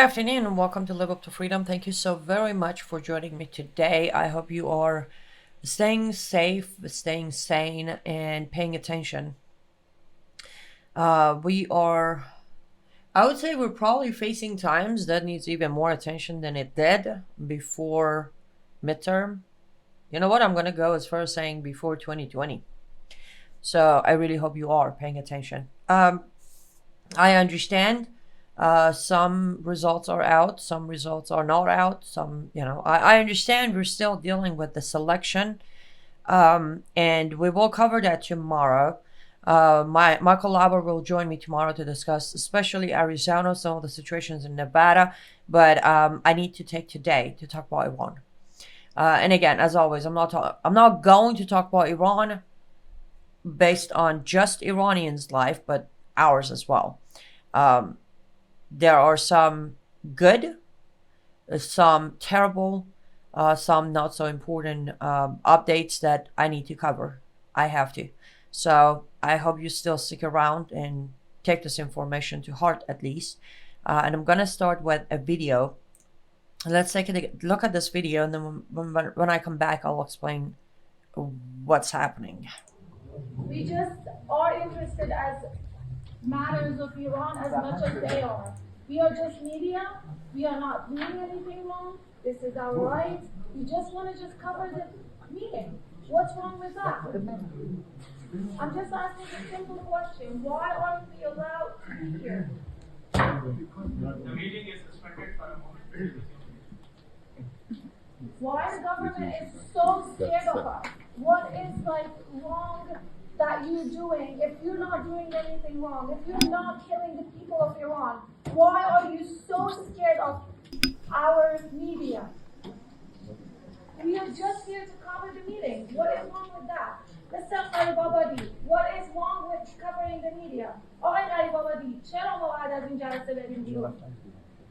afternoon and welcome to Live Up to Freedom. Thank you so very much for joining me today. I hope you are staying safe, staying sane, and paying attention. I would say we're probably facing times that needs even more attention than it did before midterm. You know what? I'm going to go as far as saying before 2020. So I really hope you are paying attention. I understand some results are out, some results are not out. I understand we're still dealing with the selection, and we will cover that tomorrow. My collaborator will join me tomorrow to discuss, especially Arizona, some of the situations in Nevada. But I need to take today to talk about Iran. And again, as always, I'm not going to talk about Iran based on just Iranians' life, but ours as well. There are some good, some terrible, some not so important updates that I need to cover. I have to. So I hope you still stick around and take this information to heart at least. And I'm going to start with a video. Let's take a look at this video, and then when I come back, I'll explain what's happening. We just are interested as matters of Iran as much as they are. We are just media. We are not doing anything wrong. This is our right. We just want to cover the meeting. What's wrong with that? I'm just asking a simple question. Why aren't we allowed to be here? The meeting is suspended for a moment. Why the government is so scared of us? What is wrong that you're doing? If you're not doing anything wrong, if you're not killing the people of Iran, why are you so scared of our media? We are just here to cover the meeting. What is wrong with that? What is wrong with covering the media? آقای غریب آبادی، چرا ما بعد از این جلسه بریم بیرون؟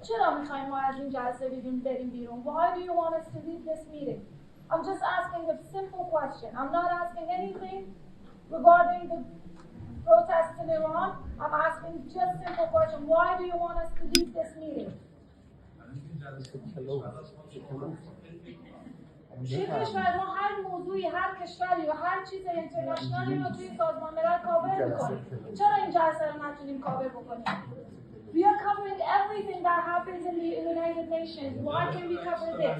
چرا میخوایم ما از این جلسه بریم بیرون؟ Why do you want us to leave this meeting? I'm just asking a simple question. I'm not asking anything regarding the protests in Iran. I'm asking just a simple question. Why do you want us to leave this meeting? چه کشور ما هر موضوعی، هر کشوری و هر چیز اینترنشنالی رو توی سازمان ملل کاور میکنیم. چرا این جلسه رو نتونیم کاور بکنیم؟ We are covering everything that happens in the United Nations. Why can we cover this?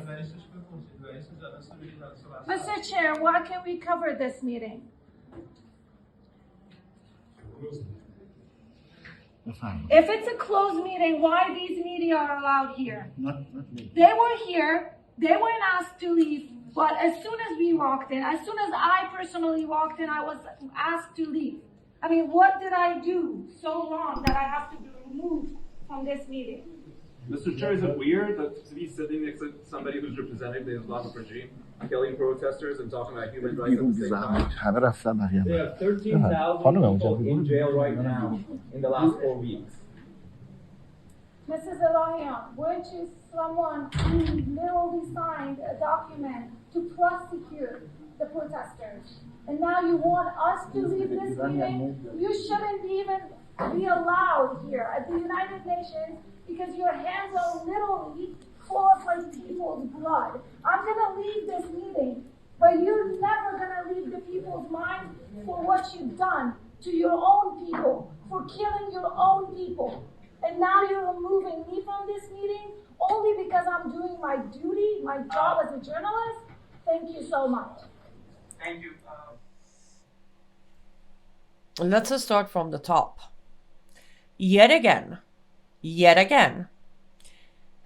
Mr. Chair, why can we cover this meeting? If it's a closed meeting, why these media are allowed here? Not me. They were here. They weren't asked to leave. But as soon as we walked in, as soon as I personally walked in, I was asked to leave. I mean, what did I do so wrong that I have to be removed from this meeting? Mr. Chair, is it weird to be sitting next to somebody who's representing the Islamic regime, killing protesters and talking about human rights at the same time? There are 13,000 people in jail right now in the last 4 weeks. Mrs. Elahian, weren't you someone who literally signed a document to prosecute the protesters? And now you want us to leave this meeting? You shouldn't even be allowed here at the United Nations because your hands are literally full of people's blood. I'm going to leave this meeting, but you're never going to leave the people's mind for what you've done to your own people, for killing your own people. And now you're removing me from this meeting only because I'm doing my duty, my job as a journalist? Thank you so much. Thank you. Let's start from the top. Yet again,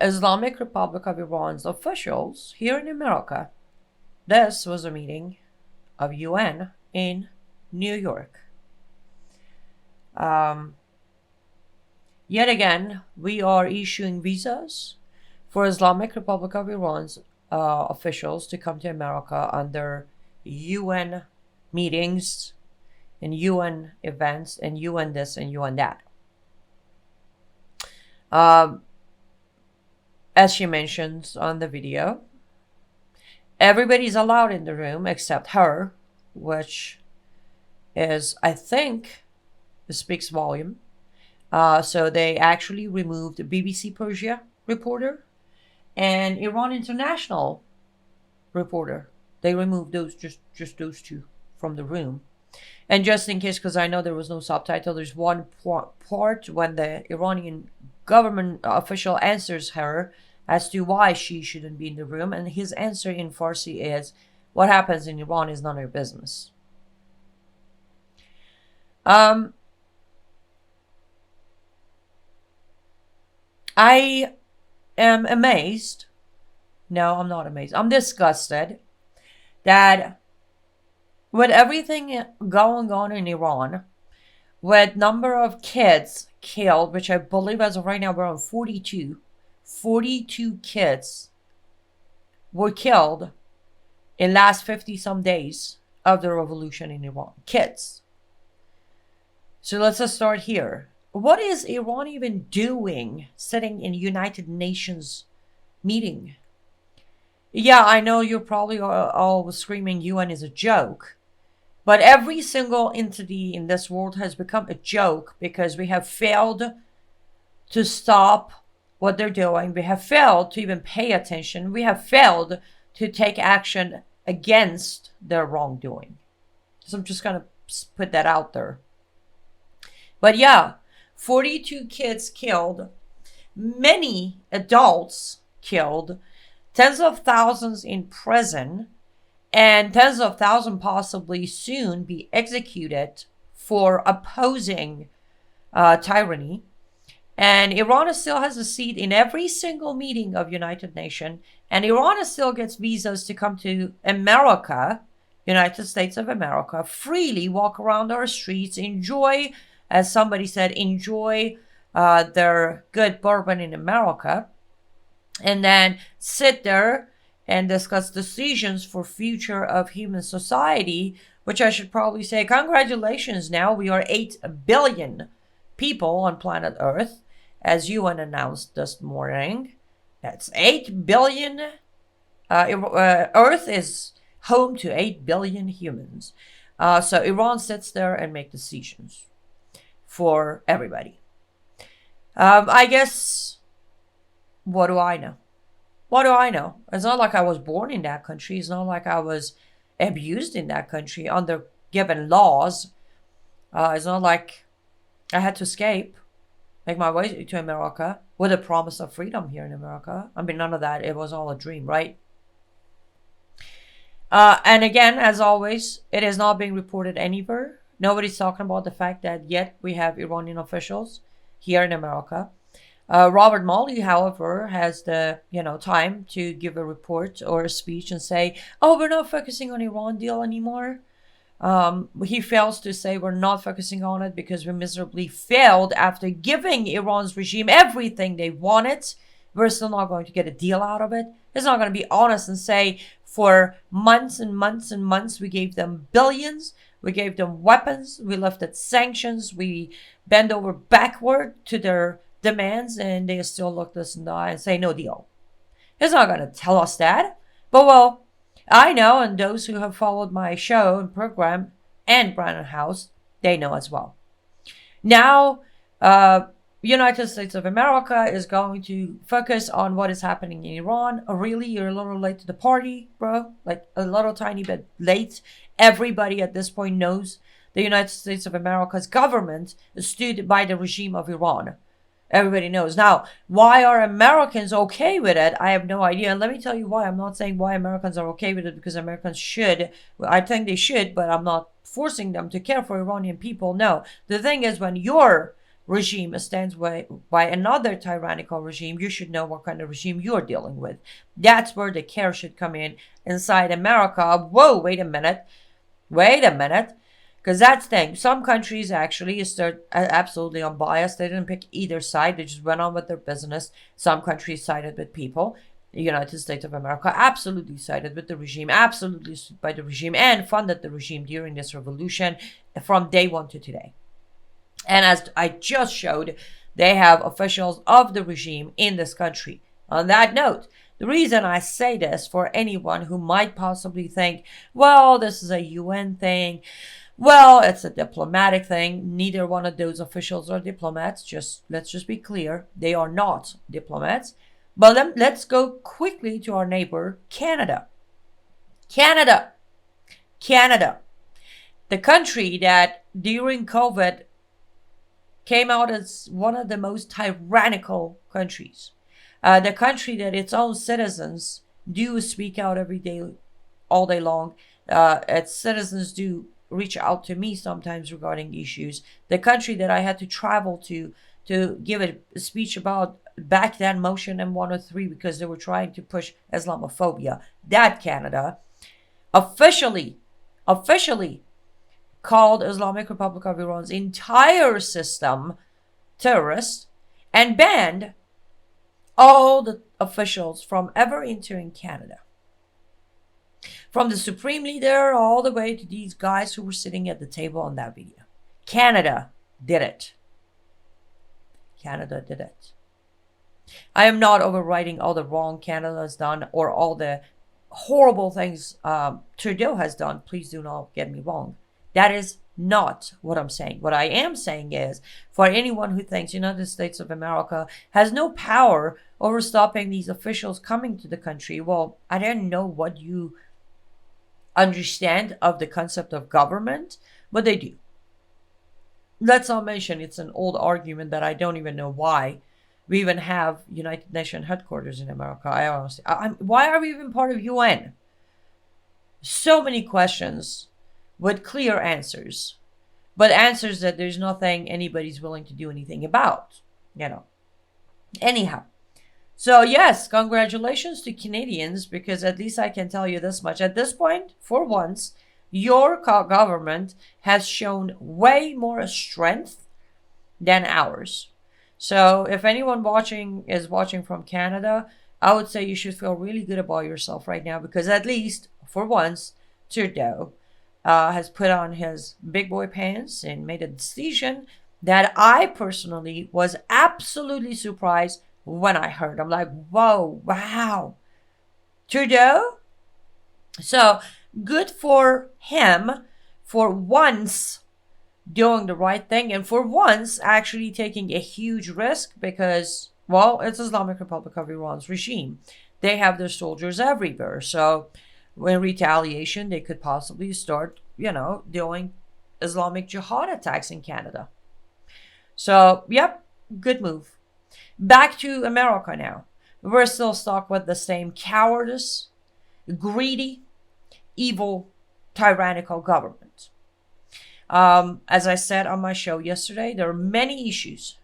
Islamic Republic of Iran's officials here in America. This was a meeting of UN in New York. Yet again, we are issuing visas for Islamic Republic of Iran's officials to come to America under UN meetings and UN events and UN this and UN that. As she mentions on the video, everybody's allowed in the room except her, which is, I think, speaks volume. So they actually removed BBC Persia reporter and Iran International reporter. They removed those, just those two from the room. And just in case, because I know there was no subtitle, there's one part when the Iranian government official answers her as to why she shouldn't be in the room. And his answer in Farsi is, what happens in Iran is none of your business. I am amazed. No, I'm not amazed. I'm disgusted that with everything going on in Iran, with number of kids killed, which I believe as of right now we're on 42 kids were killed in last 50 some days of the revolution in Iran. Kids. So let's just start here. What is Iran even doing sitting in United Nations meeting? Yeah, I know you're probably all screaming UN is a joke. But every single entity in this world has become a joke because we have failed to stop what they're doing. We have failed to even pay attention. We have failed to take action against their wrongdoing. So I'm just going to put that out there. But yeah, 42 kids killed, many adults killed, tens of thousands in prison, and tens of thousands possibly soon be executed for opposing tyranny. And Iran still has a seat in every single meeting of United Nations. And Iran still gets visas to come to America, United States of America, freely walk around our streets, enjoy, as somebody said, enjoy their good bourbon in America, and then sit there and discuss decisions for future of human society, which I should probably say, congratulations, now we are 8 billion people on planet Earth, as UN announced this morning. That's 8 billion. Earth is home to 8 billion humans. So Iran sits there and make decisions for everybody. I guess, what do I know? What do I know? It's not like I was born in that country. It's not like I was abused in that country under given laws. It's not like I had to escape, make my way to America with a promise of freedom here in America. I mean, none of that. It was all a dream, right? And again, as always, it is not being reported anywhere. Nobody's talking about the fact that yet we have Iranian officials here in America. Robert Malley, however, has the time to give a report or a speech and say, "Oh, we're not focusing on Iran deal anymore." He fails to say we're not focusing on it because we miserably failed after giving Iran's regime everything they wanted. We're still not going to get a deal out of it. He's not going to be honest and say for months and months and months we gave them billions. We gave them weapons. We lifted sanctions. We bent over backward to their demands, and they still looked us in the eye and say no deal. He's not going to tell us that. But well, I know, and those who have followed my show and program and Brandon House, they know as well. Now, United States of America is going to focus on what is happening in Iran. Really, you're a little late to the party, bro. Like a little tiny bit late. Everybody at this point knows the United States of America's government stood by the regime of Iran. Everybody knows. Now, why are Americans okay with it? I have no idea. And let me tell you why. I'm not saying why Americans are okay with it because Americans should. I think they should, but I'm not forcing them to care for Iranian people. No. The thing is, when your regime stands by another tyrannical regime, you should know what kind of regime you're dealing with. That's where the care should come in inside America. Whoa, wait a minute. Because that's the thing. Some countries actually are absolutely unbiased. They didn't pick either side. They just went on with their business. Some countries sided with people. The United States of America absolutely sided with the regime, absolutely stood by the regime, and funded the regime during this revolution from day one to today. And as I just showed, they have officials of the regime in this country. On that note, the reason I say this for anyone who might possibly think, well, this is a UN thing. Well, it's a diplomatic thing. Neither one of those officials are diplomats. Let's just be clear. They are not diplomats. But let's go quickly to our neighbor, Canada. Canada. The country that during COVID came out as one of the most tyrannical countries. The country that its own citizens do speak out every day, all day long. Its citizens do reach out to me sometimes regarding issues. The country that I had to travel to give a speech about back then, Motion M103, because they were trying to push Islamophobia. That Canada officially called Islamic Republic of Iran's entire system terrorist and banned all the officials from ever entering Canada. From the supreme leader all the way to these guys who were sitting at the table on that video. Canada did it. Canada did it. I am not overriding all the wrong Canada has done or all the horrible things Trudeau has done. Please do not get me wrong. That is not what I'm saying. What I am saying is, for anyone who thinks United States of America has no power over stopping these officials coming to the country, well, I don't know what you understand of the concept of government, but they do. Let's not mention it's an old argument that I don't even know why we even have United Nations headquarters in America. I honestly, why are we even part of UN? So many questions with clear answers, but answers that there's nothing anybody's willing to do anything about, Anyhow, so yes, congratulations to Canadians, because at least I can tell you this much. At this point, for once, your government has shown way more strength than ours. So if anyone is watching from Canada, I would say you should feel really good about yourself right now, because at least for once, Trudeau has put on his big boy pants and made a decision that I personally was absolutely surprised when I heard. I'm like, whoa, wow, Trudeau. So good for him for once doing the right thing, and for once actually taking a huge risk, because, well, it's Islamic Republic of Iran's regime. They have their soldiers everywhere. So in retaliation, they could possibly start, doing Islamic Jihad attacks in Canada. So, yep, good move. Back to America now. We're still stuck with the same cowardice, greedy, evil, tyrannical government. As I said on my show yesterday, there are many issues.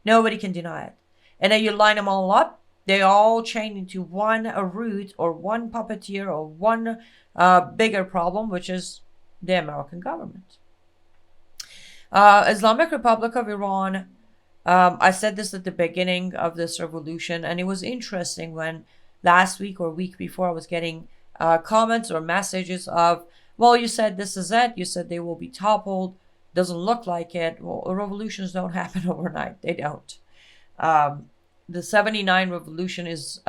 Nobody can deny it. And then you line them all up, they all chain into one root or one puppeteer or one bigger problem, which is the American government. Islamic Republic of Iran, I said this at the beginning of this revolution, and it was interesting when last week or week before I was getting comments or messages of, well, you said this is it. You said they will be toppled. Doesn't look like it. Well, revolutions don't happen overnight. They don't. The 79 revolution is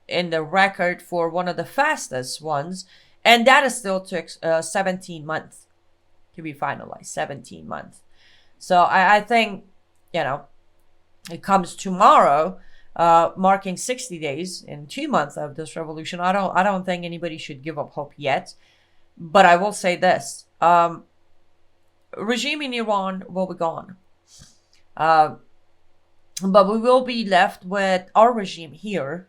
in the record for one of the fastest ones. And that is still took 17 months to be finalized. 17 months. So I think, it comes tomorrow, marking 60 days in 2 months of this revolution. I don't think anybody should give up hope yet. But I will say this. Regime in Iran will be gone. But we will be left with our regime here,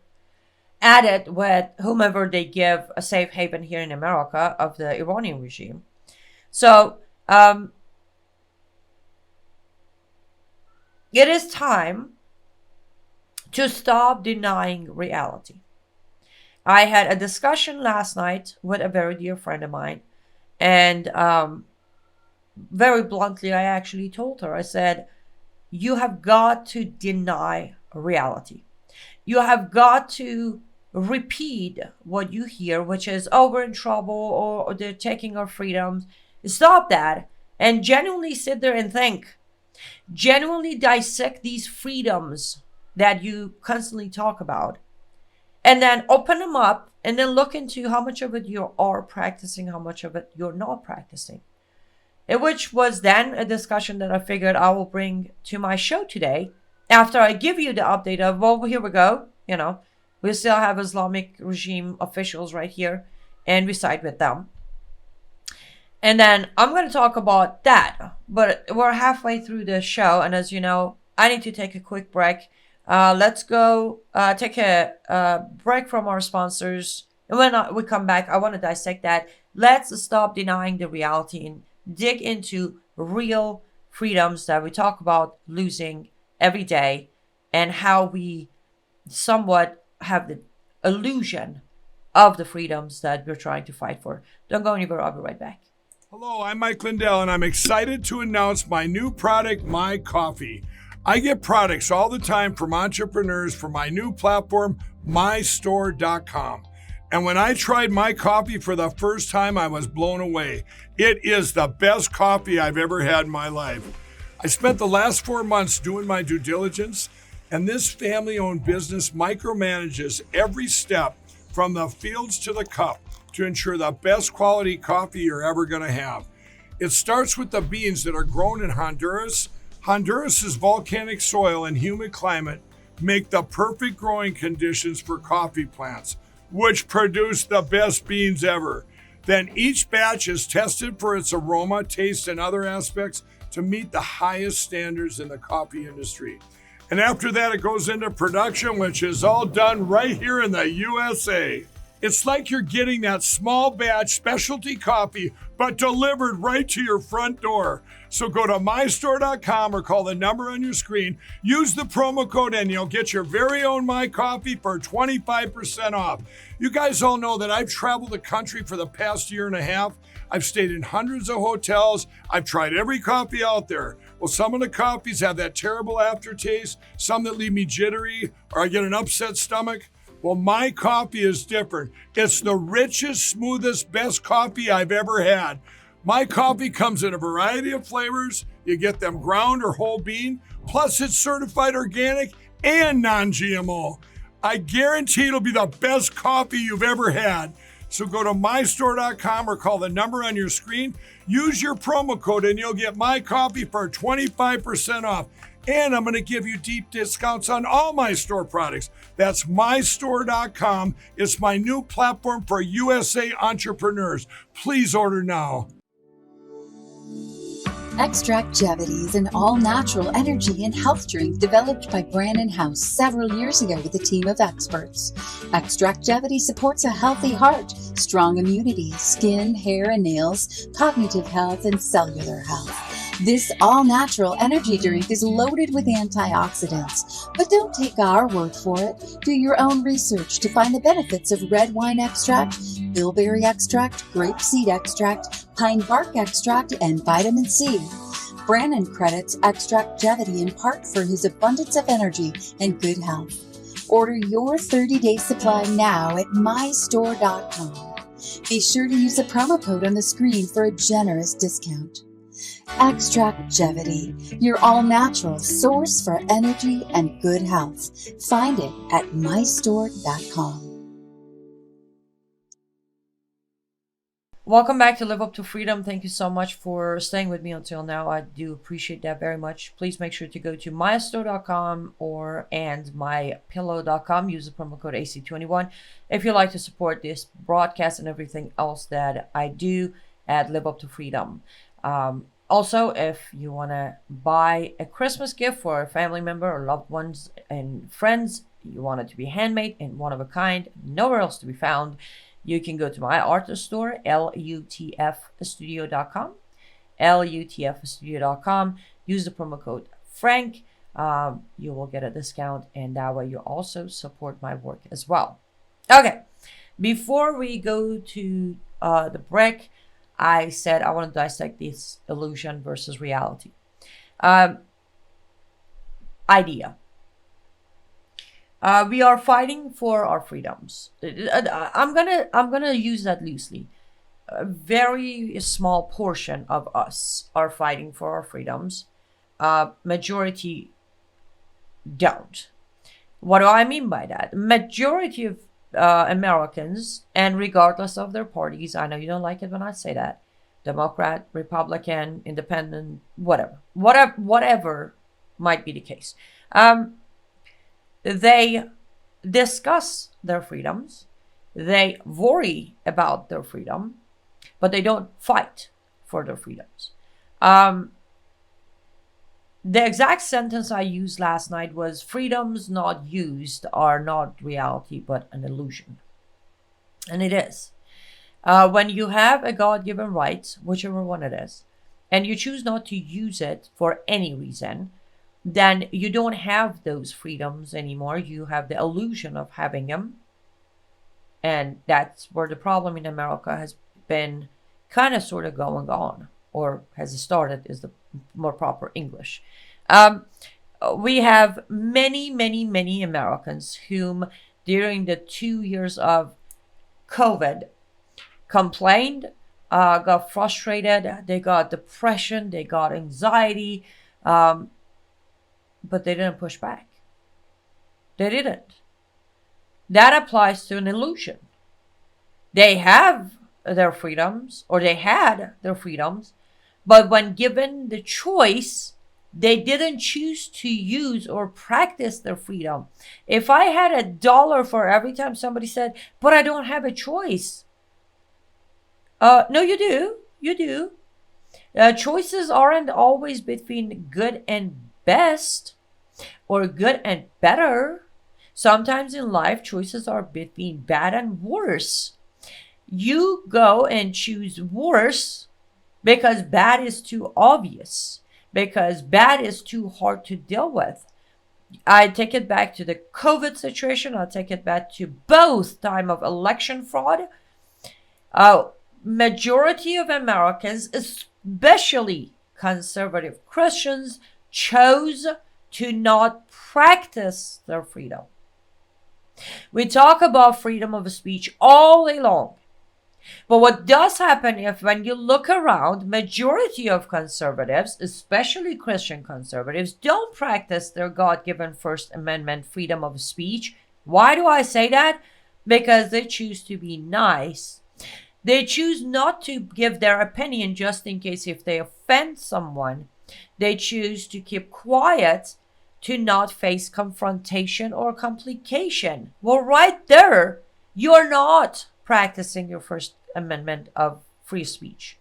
added with whomever they give a safe haven here in America of the Iranian regime. So it is time to stop denying reality. I had a discussion last night with a very dear friend of mine, and very bluntly, I actually told her, I said, you have got to deny reality. You have got to repeat what you hear, which is, oh, we're in trouble, or they're taking our freedoms. Stop that and genuinely sit there and think. Genuinely dissect these freedoms that you constantly talk about. And then open them up and then look into how much of it you are practicing, how much of it you're not practicing. Which was then a discussion that I figured I will bring to my show today after I give you the update of, well, here we go, we still have Islamic regime officials right here, and we side with them. And then I'm going to talk about that, but we're halfway through the show, and as you know, I need to take a quick break. Let's go take a break from our sponsors, and when we come back, I want to dissect that. Let's stop denying the reality and dig into real freedoms that we talk about losing every day, and how we somewhat have the illusion of the freedoms that we're trying to fight for. Don't go anywhere. I'll be right back. Hello, I'm Mike Lindell, and I'm excited to announce my new product, My Coffee. I get products all the time from entrepreneurs for my new platform, mystore.com. And when I tried My Coffee for the first time, I was blown away. It is the best coffee I've ever had in my life. I spent the last 4 months doing my due diligence, and this family-owned business micromanages every step from the fields to the cup to ensure the best quality coffee you're ever going to have. It starts with the beans that are grown in Honduras. Honduras's volcanic soil and humid climate make the perfect growing conditions for coffee plants, which produce the best beans ever. Then each batch is tested for its aroma, taste, and other aspects to meet the highest standards in the coffee industry. And after that, it goes into production, which is all done right here in the USA. It's like you're getting that small batch specialty coffee, but delivered right to your front door. So go to mystore.com or call the number on your screen. Use the promo code and you'll get your very own My Coffee for 25% off. You guys all know that I've traveled the country for the past year and a half. I've stayed in hundreds of hotels. I've tried every coffee out there. Well, some of the coffees have that terrible aftertaste, some that leave me jittery, or I get an upset stomach. Well, My Coffee is different. It's the richest, smoothest, best coffee I've ever had. My Coffee comes in a variety of flavors. You get them ground or whole bean. Plus, it's certified organic and non-GMO. I guarantee it'll be the best coffee you've ever had. So go to mystore.com or call the number on your screen. Use your promo code and you'll get My Coffee for 25% off. And I'm going to give you deep discounts on all my store products. That's mystore.com. It's my new platform for USA entrepreneurs. Please order now. Extractgevity is an all-natural energy and health drink developed by Brannon House several years ago with a team of experts. Extractgevity supports a healthy heart, strong immunity, skin, hair and nails, cognitive health, and cellular health. This all-natural energy drink is loaded with antioxidants. But don't take our word for it. Do your own research to find the benefits of red wine extract, bilberry extract, grapeseed extract, pine bark extract, and vitamin C. Brannon credits Extractgevity in part for his abundance of energy and good health. Order your 30-day supply now at mystore.com. Be sure to use the promo code on the screen for a generous discount. Extractgevity, your all-natural source for energy and good health. Find it at mystore.com. Welcome back to Live Up to Freedom. Thank you so much for staying with me until now. I do appreciate that very much. Please make sure to go to mystore.com and mypillow.com. Use the promo code AC21 if you'd like to support this broadcast and everything else that I do at Live Up to Freedom. Also, if you want to buy a Christmas gift for a family member or loved ones and friends, you want it to be handmade and one of a kind, nowhere else to be found, you can go to my artist store, lutfstudio.com, lutfstudio.com. Use the promo code Frank. You will get a discount, and that way you also support my work as well. Okay, before we go to the break, I said I want to dissect this illusion versus reality. Idea. We are fighting for our freedoms. I'm gonna use that loosely. A very small portion of us are fighting for our freedoms. Majority don't. What do I mean by that? Majority of Americans, and regardless of their parties, I know you don't like it when I say that, Democrat, Republican, Independent, whatever might be the case. They discuss their freedoms, they worry about their freedom, but they don't fight for their freedoms. The exact sentence I used last night was, freedoms not used are not reality but an illusion. And it is. When you have a God-given right, whichever one it is, and you choose not to use it for any reason, then you don't have those freedoms anymore. You have the illusion of having them. And that's where the problem in America has been kind of sort of going on, or has started is the more proper English. We have many Americans whom during the 2 years of COVID complained, got frustrated, they got depression, they got anxiety, but they didn't push back. They didn't. That applies to an illusion. They have their freedoms, or they had their freedoms, but when given the choice, they didn't choose to use or practice their freedom. If I had $1 for every time somebody said, but I don't have a choice. No, you do. You do. Choices aren't always between good and best or good and better. Sometimes in life, choices are between bad and worse. You go and choose worse because bad is too obvious, because bad is too hard to deal with. I take it back to the COVID situation. I'll take it back to both time of election fraud. Majority of Americans, especially conservative Christians, chose to not practice their freedom. We talk about freedom of speech all day long. But what does happen if, when you look around, majority of conservatives, especially Christian conservatives, don't practice their God-given First Amendment freedom of speech. Why do I say that? Because they choose to be nice. They choose not to give their opinion just in case if they offend someone. They choose to keep quiet to not face confrontation or complication. Well, right there, you're not practicing your First Amendment of free speech.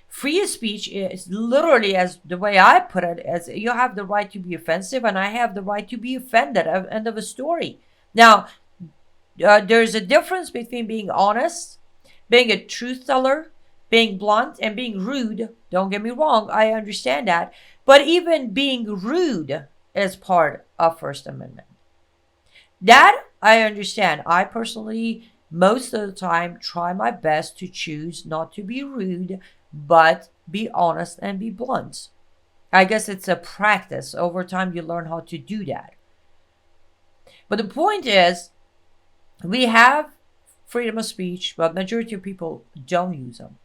Free speech is literally, as the way I put it, as you have the right to be offensive and I have the right to be offended. End of a story. Now, there's a difference between being honest, being a truth teller, being blunt, and being rude. Don't get me wrong, I understand that. But even being rude is part of First Amendment. That I understand. I personally, most of the time, try my best to choose not to be rude, but be honest and be blunt. I guess it's a practice. Over time, you learn how to do that. But the point is, we have freedom of speech, but majority of people don't use them.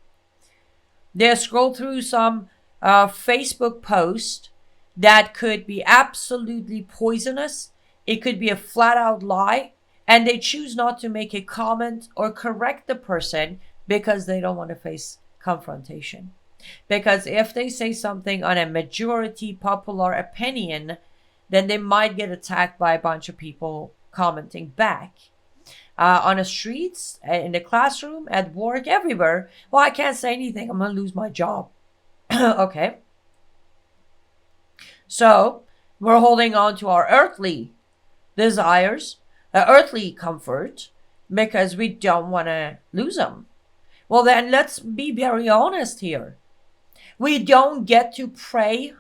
They scroll through some Facebook post that could be absolutely poisonous. It could be a flat out lie. And they choose not to make a comment or correct the person because they don't want to face confrontation. Because if they say something on a majority popular opinion, then they might get attacked by a bunch of people commenting back. On the streets, in the classroom, at work, everywhere. Well, I can't say anything. I'm going to lose my job. Okay. So we're holding on to our earthly desires, earthly comfort, because we don't want to lose them. Well, then let's be very honest here. We don't get to pray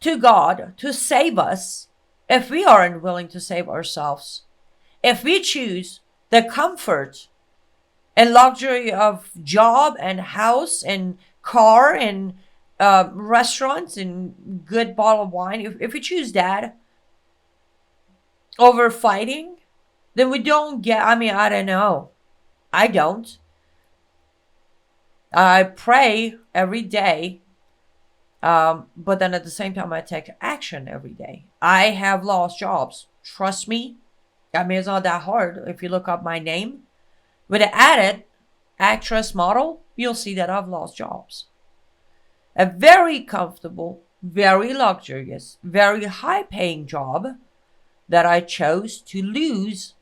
to God to save us if we aren't willing to save ourselves. If we choose the comfort and luxury of job and house and car and restaurants and good bottle of wine, if we choose that over fighting, then we don't get, I don't know. I don't. I pray every day, but then at the same time, I take action every day. I have lost jobs. Trust me. It's not that hard. If you look up my name, with an added actress model, you'll see that I've lost jobs. A very comfortable, very luxurious, very high-paying job that I chose to lose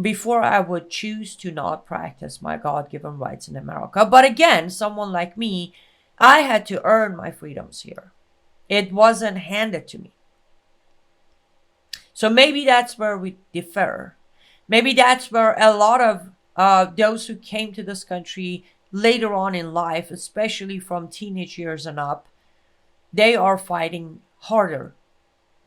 before I would choose to not practice my God-given rights in America. But again, someone like me, I had to earn my freedoms here. It wasn't handed to me. So maybe that's where we differ. Maybe that's where a lot of those who came to this country later on in life, especially from teenage years and up, they are fighting harder.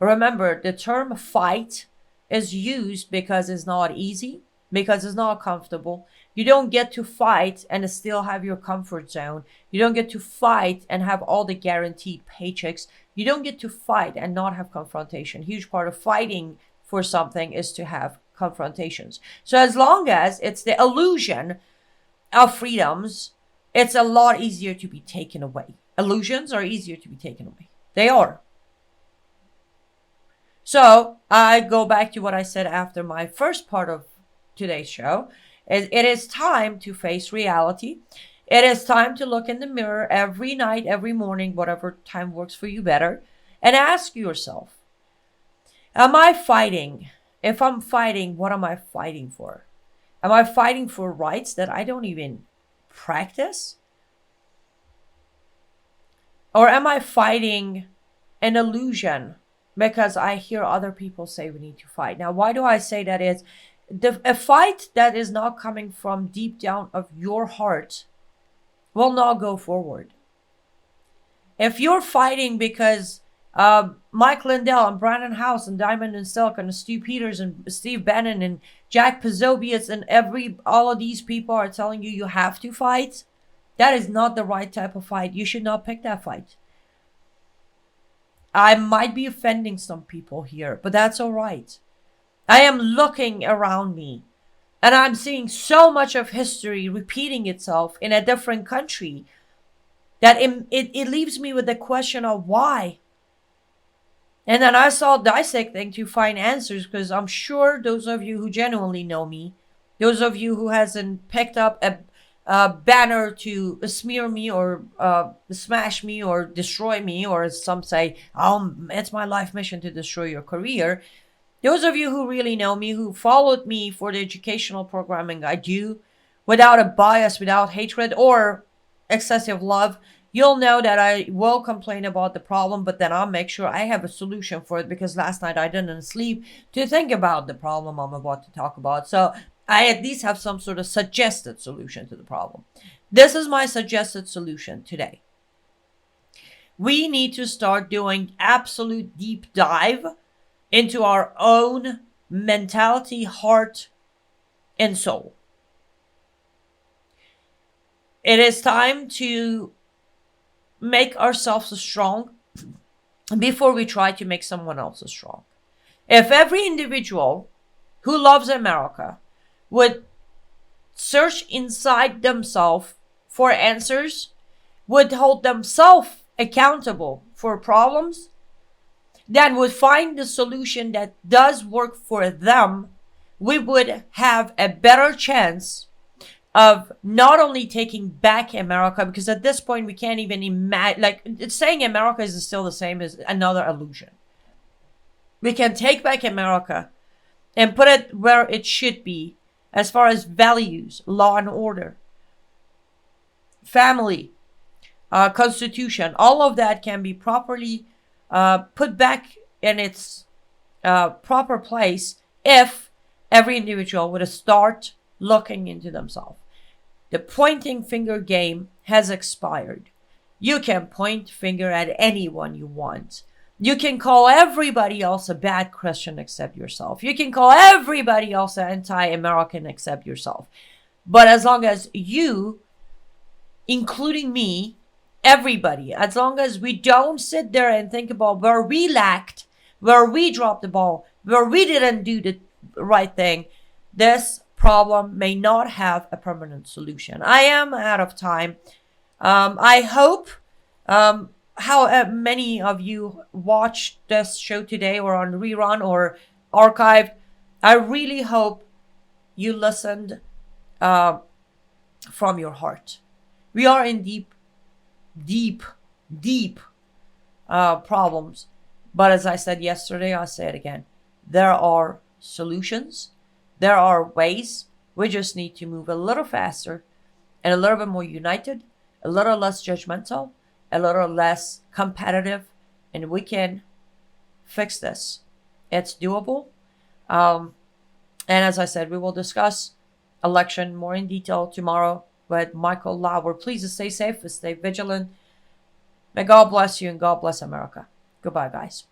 Remember, the term fight is used because it's not easy, because it's not comfortable. You don't get to fight and still have your comfort zone. You don't get to fight and have all the guaranteed paychecks. You don't get to fight and not have confrontation. Huge part of fighting for something is to have confrontations. So as long as it's the illusion of freedoms, it's a lot easier to be taken away. Illusions are easier to be taken away. They are. So I go back to what I said after my first part of today's show. It is time to face reality. It is time to look in the mirror every night, every morning, whatever time works for you better, and ask yourself, am I fighting? If I'm fighting, what am I fighting for? Am I fighting for rights that I don't even practice? Or am I fighting an illusion because I hear other people say we need to fight? Now, why do I say that is a fight that is not coming from deep down of your heart will not go forward. If you're fighting because Mike Lindell and Brandon House and Diamond and Silk and Stu Peters and Steve Bannon and Jack Posobiec and all of these people are telling you have to fight, that is not the right type of fight. You should not pick that fight. I might be offending some people here, but that's all right. I am looking around me and I'm seeing so much of history repeating itself in a different country that it leaves me with the question of why. And then I saw dissecting to find answers, because I'm sure those of you who genuinely know me, those of you who hasn't picked up a banner to smear me or smash me or destroy me, or as some say, it's my life mission to destroy your career. Those of you who really know me, who followed me for the educational programming I do, without a bias, without hatred or excessive love, you'll know that I will complain about the problem, but then I'll make sure I have a solution for it, because last night I didn't sleep to think about the problem I'm about to talk about. So I at least have some sort of suggested solution to the problem. This is my suggested solution today. We need to start doing absolute deep dive into our own mentality, heart, and soul. It is time to make ourselves strong before we try to make someone else strong. If every individual who loves America would search inside themselves for answers, would hold themselves accountable for problems, then would find the solution that does work for them, we would have a better chance of not only taking back America, because at this point we can't even imagine, like, saying America is still the same as another illusion. We can take back America and put it where it should be as far as values, law and order, family, constitution. All of that can be properly put back in its proper place if every individual would start looking into themselves. The pointing finger game has expired. You can point finger at anyone you want. You can call everybody else a bad Christian except yourself. You can call everybody else an anti-American except yourself. But as long as you, including me, everybody, as long as we don't sit there and think about where we lacked, where we dropped the ball, where we didn't do the right thing, this problem may not have a permanent solution. I am out of time. I hope how many of you watched this show today or on rerun or archived. I really hope you listened from your heart. We are in deep problems. But as I said yesterday, I'll say it again. There are solutions. There are ways. We just need to move a little faster and a little bit more united, a little less judgmental, a little less competitive, and we can fix this. It's doable. And as I said, we will discuss election more in detail tomorrow with Michael Lauer. Please stay safe and stay vigilant. May God bless you and God bless America. Goodbye, guys.